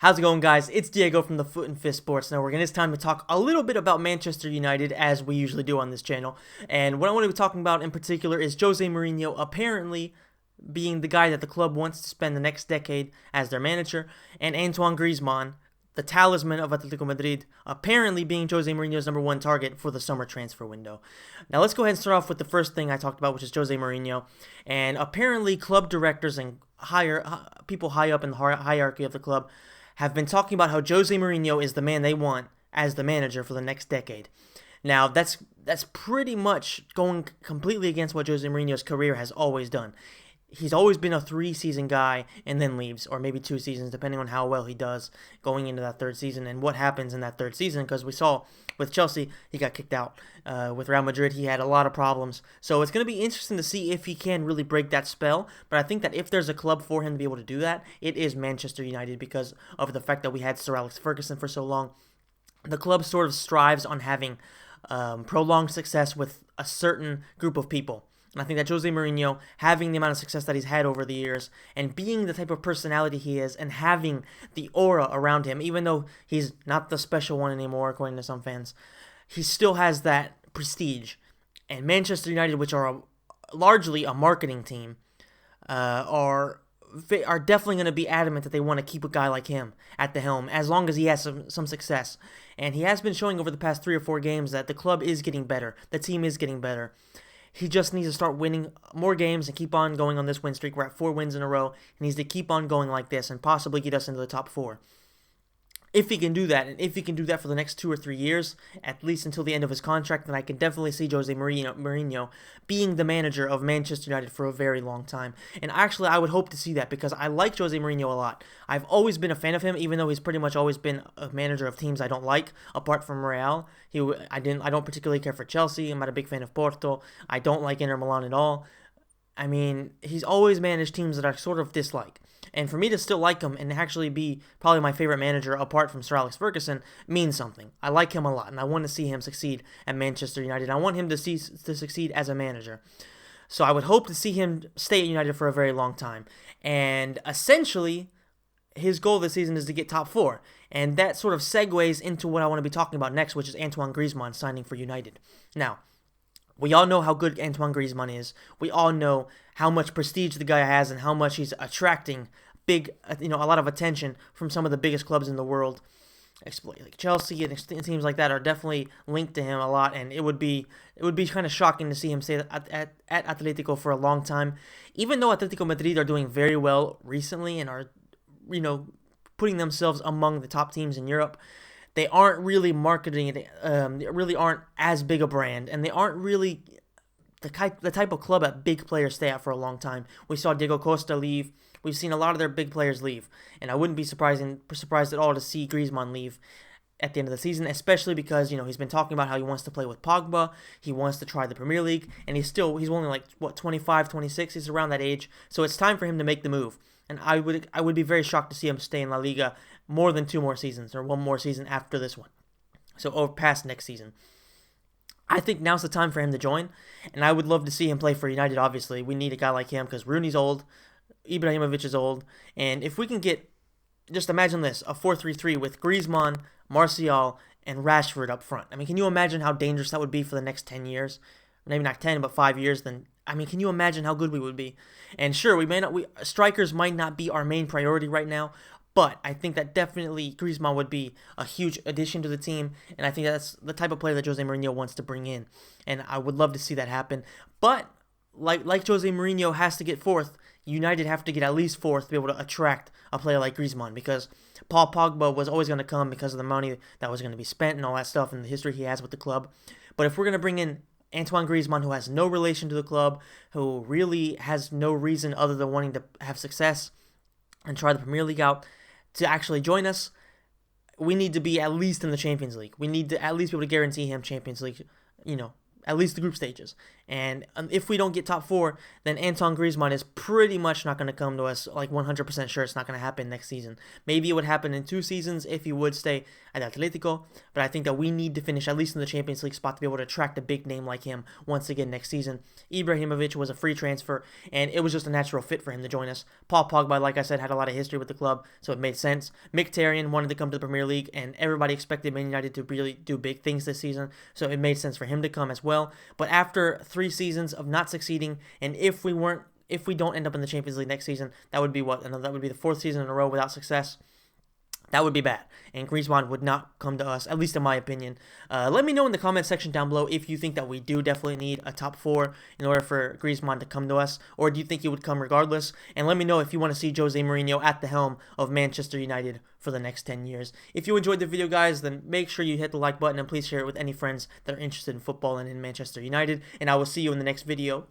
How's it going, guys? It's Diego from the Foot and Fist Sports Network, and it's time to talk a little bit about Manchester United, as we usually do on this channel. And what I want to be talking about in particular is Jose Mourinho apparently being the guy that the club wants to spend the next decade as their manager, and Antoine Griezmann, the talisman of Atletico Madrid, apparently being Jose Mourinho's number one target for the summer transfer window. Now let's go ahead and start off with the first thing I talked about, which is Jose Mourinho. And apparently club directors and people high up in the hierarchy of the club have been talking about how Jose Mourinho is the man they want as the manager for the next decade. Now, that's pretty much going completely against what Jose Mourinho's career has always done. He's always been a 3-season guy and then leaves, or maybe 2 seasons, depending on how well he does going into that 3rd season and what happens in that 3rd season, because we saw with Chelsea, he got kicked out. With Real Madrid, he had a lot of problems. So it's going to be interesting to see if he can really break that spell, but I think that if there's a club for him to be able to do that, it is Manchester United because of the fact that we had Sir Alex Ferguson for so long. The club sort of strives on having prolonged success with a certain group of people. And I think that Jose Mourinho, having the amount of success that he's had over the years, and being the type of personality he is, and having the aura around him, even though he's not the special one anymore, according to some fans, he still has that prestige. And Manchester United, which are largely a marketing team, are definitely going to be adamant that they want to keep a guy like him at the helm, as long as he has some success. And he has been showing over the past 3 or 4 games that the club is getting better, the team is getting better. He just needs to start winning more games and keep on going on this win streak. We're at 4 wins in a row. He needs to keep on going like this and possibly get us into the top 4. If he can do that, and if he can do that for the next 2 or 3 years, at least until the end of his contract, then I can definitely see Jose Mourinho being the manager of Manchester United for a very long time. And actually, I would hope to see that because I like Jose Mourinho a lot. I've always been a fan of him, even though he's pretty much always been a manager of teams I don't like, apart from Real. I don't particularly care for Chelsea. I'm not a big fan of Porto. I don't like Inter Milan at all. I mean, he's always managed teams that I sort of dislike. And for me to still like him and actually be probably my favorite manager apart from Sir Alex Ferguson means something. I like him a lot, and I want to see him succeed at Manchester United. I want him to succeed as a manager. So I would hope to see him stay at United for a very long time. And essentially, his goal this season is to get top 4. And that sort of segues into what I want to be talking about next, which is Antoine Griezmann signing for United. Now, we all know how good Antoine Griezmann is. We all know how much prestige the guy has and how much he's attracting a lot of attention from some of the biggest clubs in the world. Like Chelsea and teams like that are definitely linked to him a lot, and it would be kind of shocking to see him stay at Atletico for a long time. Even though Atletico Madrid are doing very well recently and are, putting themselves among the top teams in Europe, they aren't really marketing it. They really aren't as big a brand, and they aren't really the type of club that big players stay at for a long time. We saw Diego Costa leave. We've seen a lot of their big players leave, and I wouldn't be surprised at all to see Griezmann leave at the end of the season, especially because he's been talking about how he wants to play with Pogba. He wants to try the Premier League, and he's only 25, 26. He's around that age, so it's time for him to make the move. And I would be very shocked to see him stay in La Liga more than 2 more seasons or 1 more season after this one, or past next season. I think now's the time for him to join, and I would love to see him play for United. Obviously, we need a guy like him because Rooney's old, Ibrahimovic is old, and if we can get, just imagine this, a 4-3-3 with Griezmann, Martial, and Rashford up front. I mean, can you imagine how dangerous that would be for the next 10 years? Maybe not 10, but 5 years. Then, I mean, can you imagine how good we would be? And sure, strikers might not be our main priority right now, but I think that definitely Griezmann would be a huge addition to the team, and I think that's the type of player that Jose Mourinho wants to bring in, and I would love to see that happen. But like Jose Mourinho has to get 4th, United have to get at least 4th to be able to attract a player like Griezmann, because Paul Pogba was always going to come because of the money that was going to be spent and all that stuff and the history he has with the club. But if we're going to bring in Antoine Griezmann, who has no relation to the club, who really has no reason other than wanting to have success and try the Premier League out, to actually join us, we need to be at least in the Champions League. We need to at least be able to guarantee him Champions League, at least the group stages. And if we don't get top 4, then Antoine Griezmann is pretty much not going to come to us. Like 100% sure it's not going to happen next season. Maybe it would happen in 2 seasons if he would stay at Atletico, but I think that we need to finish at least in the Champions League spot to be able to attract a big name like him once again next season. Ibrahimovic was a free transfer, and it was just a natural fit for him to join us. Paul Pogba, like I said, had a lot of history with the club, so it made sense. Mkhitaryan wanted to come to the Premier League, and everybody expected Man United to really do big things this season, so it made sense for him to come as well. But after 3 seasons of not succeeding, and if we don't end up in the Champions League next season, that would be that would be the 4th season in a row without success. That would be bad, and Griezmann would not come to us, at least in my opinion. Let me know in the comment section down below if you think that we do definitely need a top 4 in order for Griezmann to come to us, or do you think he would come regardless? And let me know if you want to see Jose Mourinho at the helm of Manchester United for the next 10 years. If you enjoyed the video, guys, then make sure you hit the like button, and please share it with any friends that are interested in football and in Manchester United, and I will see you in the next video.